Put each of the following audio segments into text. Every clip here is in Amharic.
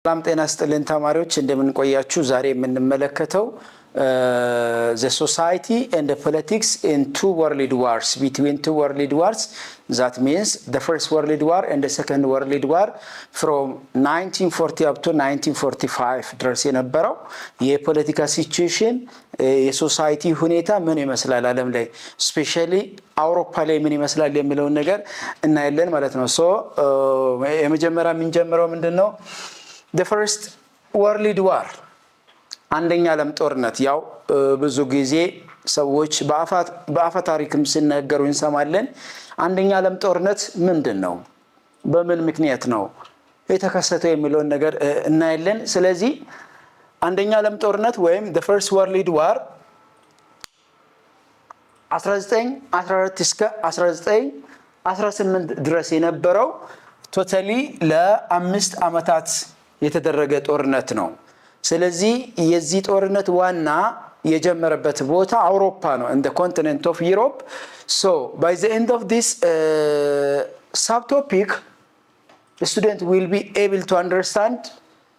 ሰላም ጤና ይስጥልን ተማሪዎች እንደምን ቆያችሁ ዛሬ የምንመለከተው the society and the politics in two world wars between two world wars that means the first world war and the second world war from 1940 up to 1945 ድረስ የነበረው የፖለቲካ ሲቹዌሽን የሶሳይቲ ሁኔታ ምን ይመስላል ዓለም ላይ ስፔሻሊ አውሮፓ ላይ ምን ይመስላል የሚለውን ነገር እናያለን ማለት ነው ሶ የመጀመሪያ የምንጀምረው ምንድነው The first world war አንደኛ ዓለም ጦርነት ያው ብዙ ጊዜ ሰዎች በአፈ ታሪክም ሲናገሩ እንሰማለን አንደኛ ዓለም ጦርነት ምንድነው በምን ምክንያት ነው የተከሰተው የሚለውን ነገር እናያለን ስለዚህ አንደኛ ዓለም ጦርነት ወይም the first world war 1914 እስከ 1918 ድረስ የነበረው ቶታሊ ለ5 አመታት የተደረገ ጦርነት ነው ስለዚህ የዚህ ጦርነት ዋና የጀመረበት ቦታ አውሮፓ ነው in the continent of Europe so by the end of this subtopic the student will be able to understand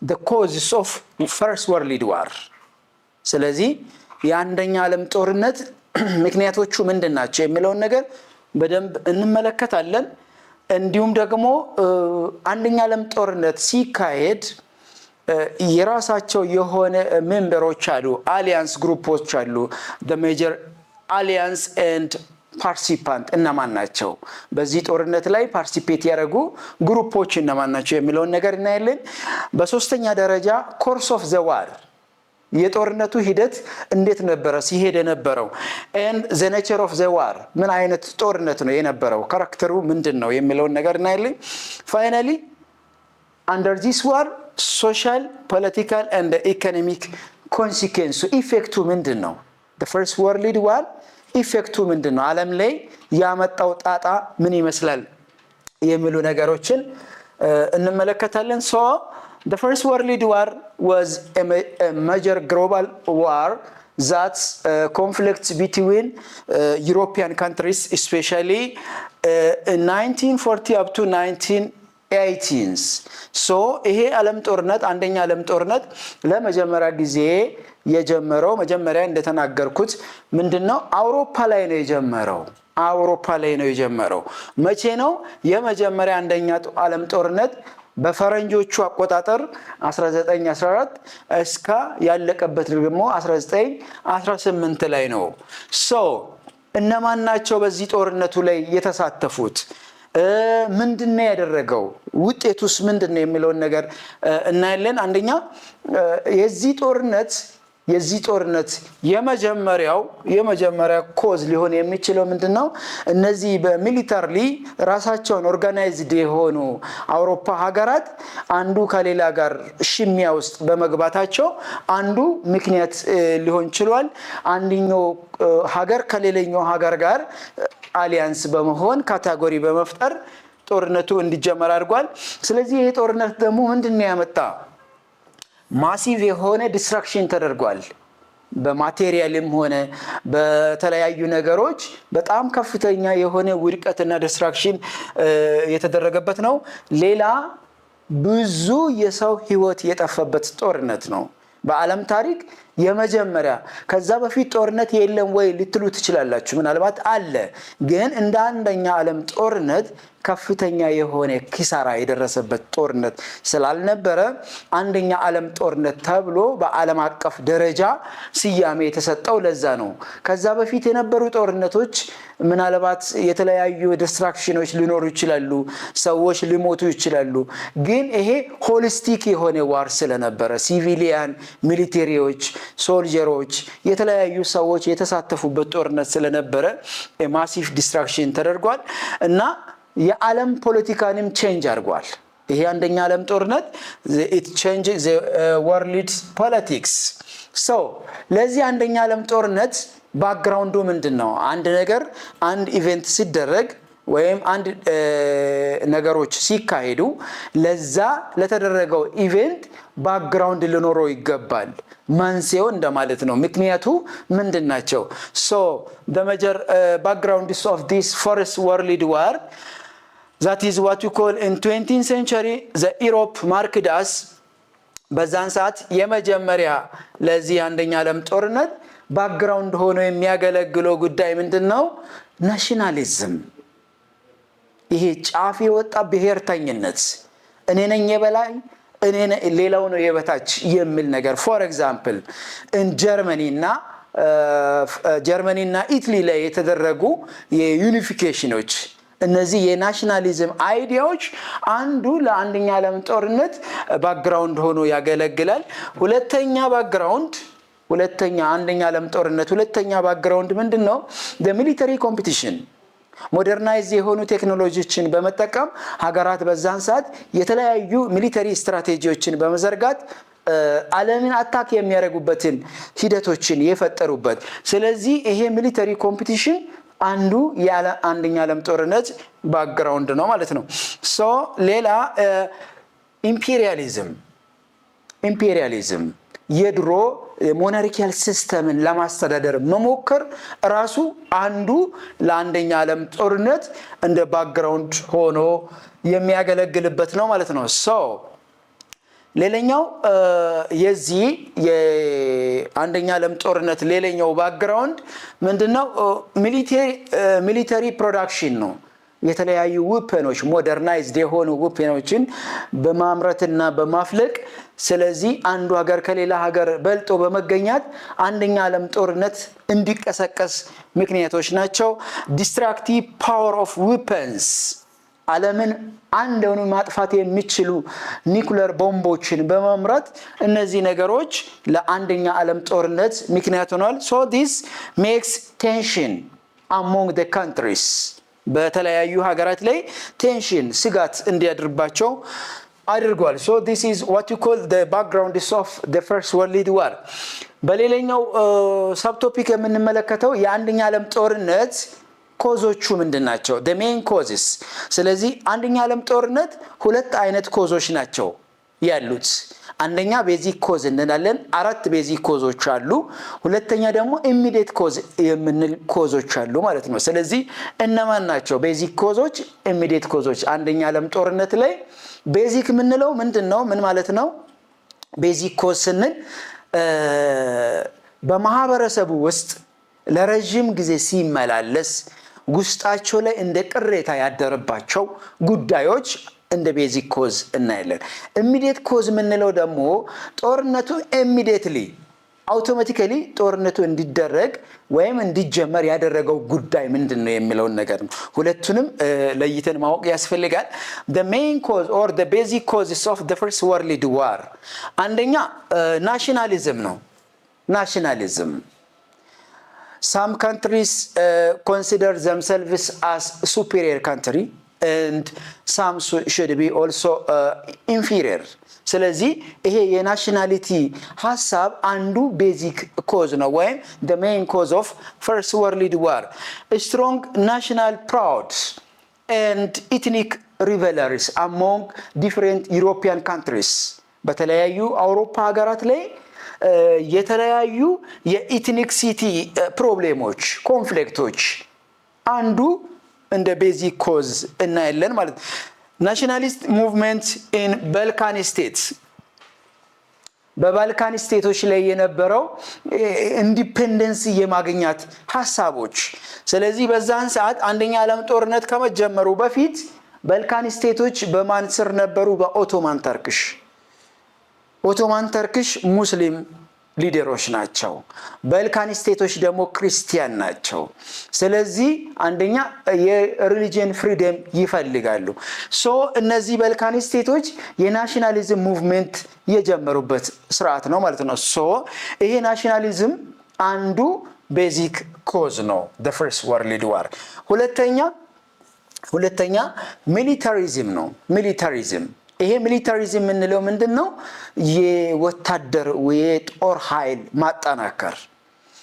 the causes of first world war ስለዚህ የአንደኛ ዓለም ጦርነት ምክንያቶቹ ምንድናቸው የሚለውን ነገር በደንብ እንመለከታለን እንዲሁም ደግሞ አንደኛ ዓለም ጦርነት ሲካሄድ የራሳቸው የሆነ ሜምበሮች አሉ አሊያንስ ግሩፖች አሉ the major alliance and participant እነማን ናቸው በዚህ ጦርነት ላይ ፓርቲሲፔት ያደረጉ ግሩፖች እነማን ናቸው የሚለውን ነገር እናያለን በሶስተኛ ደረጃ course of the war የጦርነቱ ሂደት እንዴት ነበር ሲሄድ የነበረው and the nature of the war ምን አይነት ጦርነት ነው የነበረው ካራክተሩ ምንድነው የሚለውን ነገር እናያለን finally under this war social political and economic consequence effect ምንድነው the first world war effect ምንድነው ዓለም ላይ ያመጣው ጣጣ ምን ይመስላል የሚሉ ነገሮችን እንመለከታለን so The first world war was a major global war that conflicts between European countries, especially in 1940 up to 1918s. So, ይሄ ዓለም ጦርነት አንደኛ ዓለም ጦርነት ለመጀመሪያ ጊዜ የጀመረው መጀመሪያ እንደተናገርኩት ምንድነው አውሮፓ ላይ ነው የጀመረው አውሮፓ ላይ ነው የጀመረው መቼ ነው የመጀመሪያ አንደኛ ዓለም ጦርነት በፈረንጆቹ አቆጣጠር 1914 እስከ ያለቀበት ደግሞ 1918 ላይ ነው ሶ እነማን ናቸው በዚህ ጦርነቱ ላይ የተሳተፉት ምንድነው ያደረገው ውጤቱስ ምንድነው የሚለውን ነገር እናያለን አንደኛ የዚህ ጦርነት የመጀመሪያ ኮዝ ሊሆን የሚችለው ምንድነው እነዚህ በሚሊታሪ ራሳቸውን ኦርጋናይዝድ የሆኑ አውሮፓ ሀገራት አንዱ ከሌላ ጋር ሽሚያ ውስጥ በመግባታቸው አንዱ ምክንያት ሊሆን ይችላል አንደኛው ሀገር ከሌላኛው ሀገር ጋር አሊያንስ በመሆን ካቴጎሪ በመፍጠር ጦርነቱ እንዲጀመር አድርጓል ስለዚህ ይሄ ጦርነት ደግሞ ምንድነው ያመጣ ማሲቭ የሆነ ዲስትራክሽን ተደርጓል በማቴሪያልም ሆነ በተለያዩ ነገሮች በጣም ከፍተኛ የሆነ ውድቀትና ዲስትራክሽን የተደረገበት ነው ሌላ ብዙ የሰው ህይወት የጠፋበት ጦርነት ነው በዓለም ታሪክ የመጀመሪያ ከዛ በፊት ጦርነት የለም ወይ ልትሉ ትችላላችሁ ምናልባት አለ ግን እንደ አንደኛ ዓለም ጦርነት ከፍተኛ የሆነ ኪሳራ የደረሰበት ጦርነት ስላልነበረ አንደኛ ዓለም ጦርነት ተብሎ በዓለም አቀፍ ደረጃ ሲያሜ የተሰጠው ለዛ ነው ከዛ በፊት የነበሩ ጦርነቶች ምናልባት የተለያዩ ዲስትራክሽኖች ሊኖሩ ይችላሉ ሰዎች ሊሞቱ ይችላሉ ግን ይሄ ሆሊስቲክ የሆነ ዋር ስለነበረ ሲቪሊያን ሚሊተሪዎች ሶልጀሮች የተለያዩ ሰዎች የተሳተፉበት ጦርነት ስለነበረ ማሲቭ ዲስትራክሽን ተደርጓል እና የዓለም ፖለቲካንም ቼንጅ አድርጓል ይሄ አንደኛ ዓለም ጦርነት it changed the world politics so ለዚህ አንደኛ ዓለም ጦርነት ባክግራውንዱ ምንድነው አንድ ነገር አንድ ኢቨንት ሲደረግ ወይም አንድ ነገሮች ሲካሄዱ ለዛ ለተደረገው ኢቨንት ባክግራውንድ ሊኖረው ይገባል መንስኤው እንደማለት ነው ምክንያቱ ምንድናቸው so the major backgrounds of this first world war That is what we call in 20th century, the Europe marked as በዛን ሰዓት የመጀመሪያ ለዚህ አንደኛ ዓለም ጦርነት ባክግራውንድ ሆኖ የሚያገለግለው ጉዳይ ምንድነው? ናሽናሊዝም። ይሄ ጫፍ የወጣ ብሔርተኝነት፣ እኔ ነኝ የበላይ ሌላው ነው የበታች የሚል ነገር። ፎር ኤግዛምፕል ጀርመኒና ኢትሊ ላይ የተደረጉ የዩኒፊኬሽኖች፣ እነዚህ የናሽናሊዝም አይዲያዎች አንዱ ለአንደኛ ዓለም ጦርነት ባክግራውንድ ሆኖ ያገለግላል። አንደኛ ዓለም ጦርነት ሁለተኛ ባክግራውንድ ምንድነው? ሚሊተሪ ኮምፒቲሽን፣ ሞደርናይዝ የሆኑ ቴክኖሎጂዎችን በመጠቀም ሀገራት በዛን ሰዓት የተለያዩ ሚሊተሪ ስትራቴጂዎችን በመዘርጋት ዓለምን አታክ የሚያደርጉበትን ሂደቶችን የፈጠሩበት። ስለዚህ ይሄ ሚሊተሪ ኮምፒቲሽን አንዱ የአንደኛ ዓለም ጦርነት ባክግራውንድ ነው ማለት ነው። ሌላ ኢምፔሪያሊዝም የድሮ ሞናርኪያል ሲስተምን ለማስተዳደር መሞከር ራሱ አንዱ ለአንደኛ ዓለም ጦርነት እንደ ባክግራውንድ ሆኖ የሚያገለግልበት ነው ማለት ነው። ሌላኛው የዚህ የአንደኛ ዓለም ጦርነት ሌላኛው ባክግራውንድ ምንድነው? ሚሊተሪ ፕሮዳክሽን ነው። የተለያዩ ዌፐኖች፣ ሞደርናይዝድ የሆኑ ዌፐኖችን በማምረትና በማፍለቅ፣ ስለዚህ አንዱ ሀገር ከሌላ ሀገር በልጦ በመገኘት አንደኛ ዓለም ጦርነት እንዲቀሰቀስ ምክንያቶች ናቸው። ዲስትራክቲቭ ፓወር ኦፍ ዌፐንስ፣ ዓለምን አንዱን ማጥፋት የሚችሉ ኒኩለር ቦምቦችን በማምረት፣ እነዚህ ነገሮች ለአንደኛ ዓለም ጦርነት ምክንያት ሆነዋል። this makes tension among the countries፣ በተለያዩ ሀገራት ላይ ቴንሽን ስጋት እንዲያድርባቸው አድርጓል። this is what you call the background of the First World War። በሌላኛው ሳብቶፒክ የምንመለከተው የአንደኛ ዓለም ጦርነት ኮዞቹ ምንድናቸው? the main causes። ስለዚህ አንደኛ ዓለም ጦርነት ሁለት አይነት ኮዞች ናቸው ያሉት። አንደኛ ቤዚክ ኮዝ እንላለን፣ 4 ቤዚክ ኮዞች አሉ። ሁለተኛ ደግሞ ኢሚዲየት ኮዝ የምንል ኮዞች አሉ ማለት ነው። ስለዚህ እነማን ናቸው ቤዚክ ኮዞች፣ ኢሚዲየት ኮዞች? አንደኛ ዓለም ጦርነት ላይ ቤዚክ የምንለው ምንድነው? ምን ማለት ነው? ቤዚክ ኮዝ ስንል በማህበረሰቡ ውስጥ ለረጅም ጊዜ ሲመላለስ ውስጣቸው ላይ እንደ ቅሬታ ያደረባቸው ጉዳዮች እንደ ቤዚክ ኮዝ እናያለን። ኢሚዲየት ኮዝ የምንለው ደግሞ ጦርነቱ ኢሚዲየትሊ አውቶማቲካሊ ጦርነቱ እንዲደረግ ወይም እንዲጀመር ያደረገው ጉዳይ ምንድነው የሚለውን ነገር ነው። ሁለቱንም ለይተን ማወቅ ያስፈልጋል። the main cause or the basic causes of the First World War አንደኛ ናሽናሊዝም ነው። ናሽናሊዝም some countries consider themselves as superior country and some should be also inferior። ስለዚህ ይሄ የናሽናሊቲ ሐሳብ አንዱ ቤዚክ ኮዝ ነው ወይም the main cause of First World War። strong national pride and ethnic rivalries among different European countries። በተለያዩ አውሮፓ ሀገራት ላይ የተለያዩ የኢትኒክሲቲ ፕሮብሌሞች፣ ኮንፍሊክቶች አንዱ እንደ ቤዚክ ኮዝ እናያለን ማለት። ናሽናሊስት ሙቭመንት ኢን ባልካን ስቴትስ፣ በባልካን ስቴቶች ላይ የነበረው ኢንዲፔንደንስ የማግኘት ሐሳቦች። ስለዚህ በዛን ሰዓት አንደኛ ዓለም ጦርነት ከመጀመሩ በፊት ባልካን ስቴቶች በማን ስር ነበሩ? በኦቶማን ተርክሽ። ኦቶማን ተርክሽ ሙስሊም ሊደሮች ናቸው። ባልካን ስቴቶች ደግሞ ክርስቲያን ናቸው። ስለዚህ አንደኛ የሪሊጂየን ፍሪደም ይፈልጋሉ። እነዚህ ባልካን ስቴቶች የናሽናሊዝም ሙቭመንት የጀመሩበት ስርዓት ነው ማለት ነው። ይሄ ናሽናሊዝም አንዱ ቤዚክ ኮዝ ነው the First World War። ሁለተኛ ሚሊታሪዝም ነው። ሚሊታሪዝም ይሄ ሚሊታሪዝም የምንለው ምንድነው? የወታደር የጦር ኃይል ማጠናከር።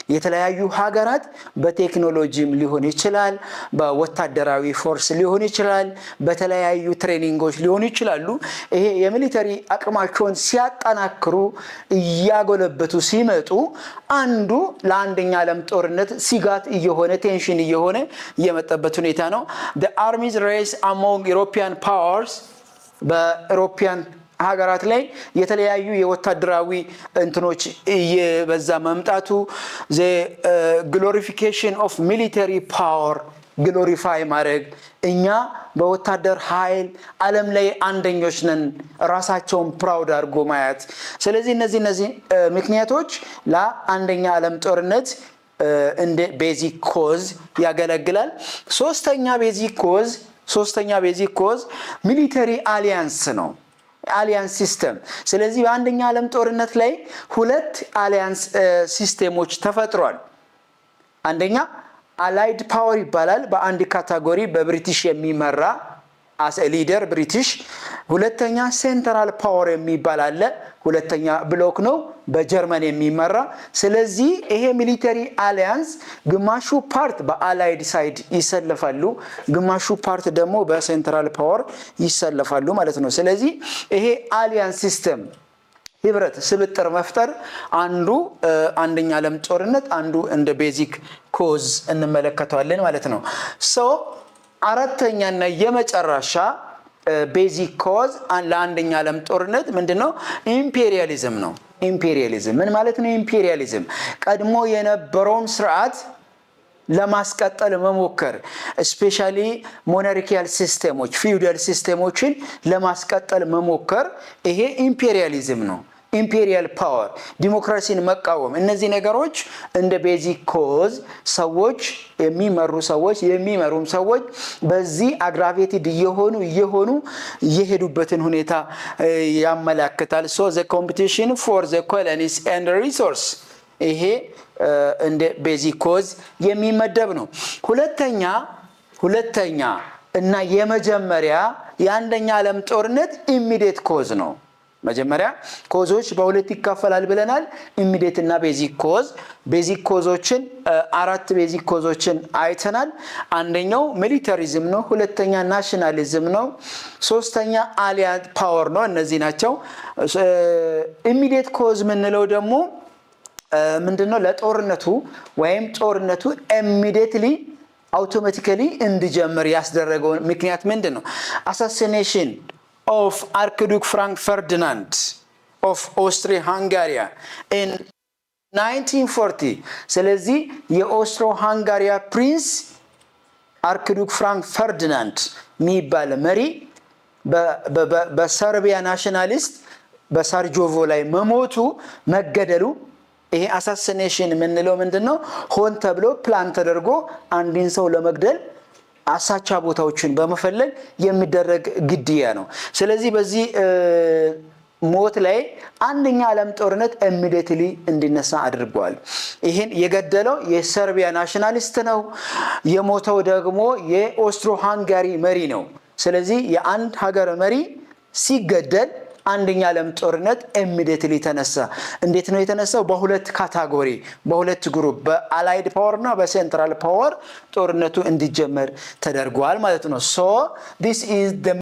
የተለያዩ ሀገራት በቴክኖሎጂም ሊሆን ይችላል፣ በወታደራዊ ፎርስ ሊሆን ይችላል፣ በተለያዩ ትሬኒንጎች ሊሆን ይችላሉ። ይሄ የሚሊታሪ አቅማቸውን ሲያጠናክሩ እያጎለበቱ ሲመጡ አንዱ ለአንደኛ ዓለም ጦርነት ስጋት እየሆነ ቴንሽን እየሆነ የመጣበት ሁኔታ ነው። the armies race among European powers በኢሮፒያን ሀገራት ላይ የተለያዩ የወታደራዊ እንትኖች እየበዛ መምጣቱ the glorification of military power ግሎሪፋይ ማድረግ እኛ በወታደር ኃይል ዓለም ላይ አንደኞች ነን ራሳቸውን ፕራውድ አድርጎ ማየት ስለዚህ እነዚህ ምክንያቶች ለአንደኛ ዓለም ጦርነት እንደ ቤዚክ ኮዝ ያገለግላል ሶስተኛ ቤዚክ ኮዝ ሚሊተሪ አሊያንስ ነው አሊያንስ ሲስተም ስለዚህ በአንደኛ ዓለም ጦርነት ላይ ሁለት አሊያንስ ሲስተሞች ተፈጥሯል አንደኛ አላይድ ፓወር ይባላል በአንድ ካቴጎሪ በብሪቲሽ የሚመራ as a leader ብሪቲሽ ሁለተኛ ሴንትራል ፓወር የሚባል አለ ሁለተኛ ብሎክ ነው በጀርመን የሚመራ ስለዚህ ይሄ ሚሊተሪ አሊያንስ ግማሹ ፓርት በአላይድ ሳይድ ይሰለፋሉ ግማሹ ፓርት ደግሞ በሴንትራል ፓወር ይሰለፋሉ ማለት ነው ስለዚህ ይሄ አሊያንስ ሲስተም ህብረት ስብጥር መፍጠር አንዱ አንደኛ ዓለም ጦርነት አንዱ እንደ ቤዚክ ኮዝ እንመለከተዋለን ማለት ነው ሶ አራተኛና የመጨረሻ ቤዚክ ኮዝ ለአንደኛ ዓለም ጦርነት ምንድነው ኢምፔሪያሊዝም ነው ኢምፔሪያሊዝም ምን ማለት ነው ኢምፔሪያሊዝም ቀድሞ የነበረውን ስርዓት ለማስቀጠል መሞከር ስፔሻሊ ሞናርኪያል ሲስተሞች ፊውዳል ሲስተሞችን ለማስቀጠል መሞከር ይሄ ኢምፔሪያሊዝም ነው ኢምፔሪያል ፓወር ዲሞክራሲን መቃወም እነዚህ ነገሮች እንደ ቤዚክ ኮዝ ሰዎች የሚመሩም ሰዎች በዚህ አግራቬትድ የሄዱበትን ሁኔታ ያመለክታል so the competition for the colonies and resource ይሄ እንደ ቤዚክ ኮዝ የሚመደብ ነው ሁለተኛ እና የመጀመሪያ የአንደኛ ዓለም ጦርነት ኢሚዲየት ኮዝ ነው መጀመሪያ ኮዞች በሁለት ይከፈላል ብለናል ኢሚዲየት እና ቤዚክ ኮዞችን አራት ቤዚክ ኮዞችን አይተናል አንደኛው ሚሊታሪዝም ነው ሁለተኛ ናሽናሊዝም ነው ሶስተኛ አሊያንስ ፓወር ነው እነዚህ ናቸው ኢሚዲየት ኮዝ ምንለው ደግሞ ምንድነው ለጦርነቱ ወይም ጦርነቱ ኢሚዲየትሊ automatically እንዲጀምር ያስደረገው ምክንያት ምንድነው assassination of Archduke Frank Ferdinand of Austria-Hungary in 1940 ስለዚህ የኦስትሮ-ሃንጋሪያ ፕሪንስ Archduke Frank Ferdinand የሚባል መሪ በሰርቢያ ናሽናሊስት በሳርጆቮ ላይ መገደሉ ይሄ አሳሲኔሽን ምንለው ምንድነው ሆን ተብሎ ፕላን ተደርጎ አንድን ሰው ለመግደል አሳቻ ቦታዎችን በመፈለግ የሚደረግ ግድያ ነው ስለዚህ በዚህ ሞት ላይ አንደኛ ዓለም ጦርነት ኢሚዲየትሊ እንዲነሳ አድርጓል ይሄን የገደለው የሰርቢያ ናሽናሊስት ነው የሞተው ደግሞ የኦስትሮ-ሃንጋሪ መሪ ነው ስለዚህ የአንድ ሀገር መሪ ሲገደል አንደኛ ዓለም ጦርነት ኢሚዲየትሊ ተነሳ እንዴት ነው የተነሳው በሁለት ካቴጎሪ በሁለት ግሩፕ በአላይድ ፓወር እና በሴንትራል ፓወር ጦርነቱ እንዲጀመር ተደርጓል ማለት ነው so this is the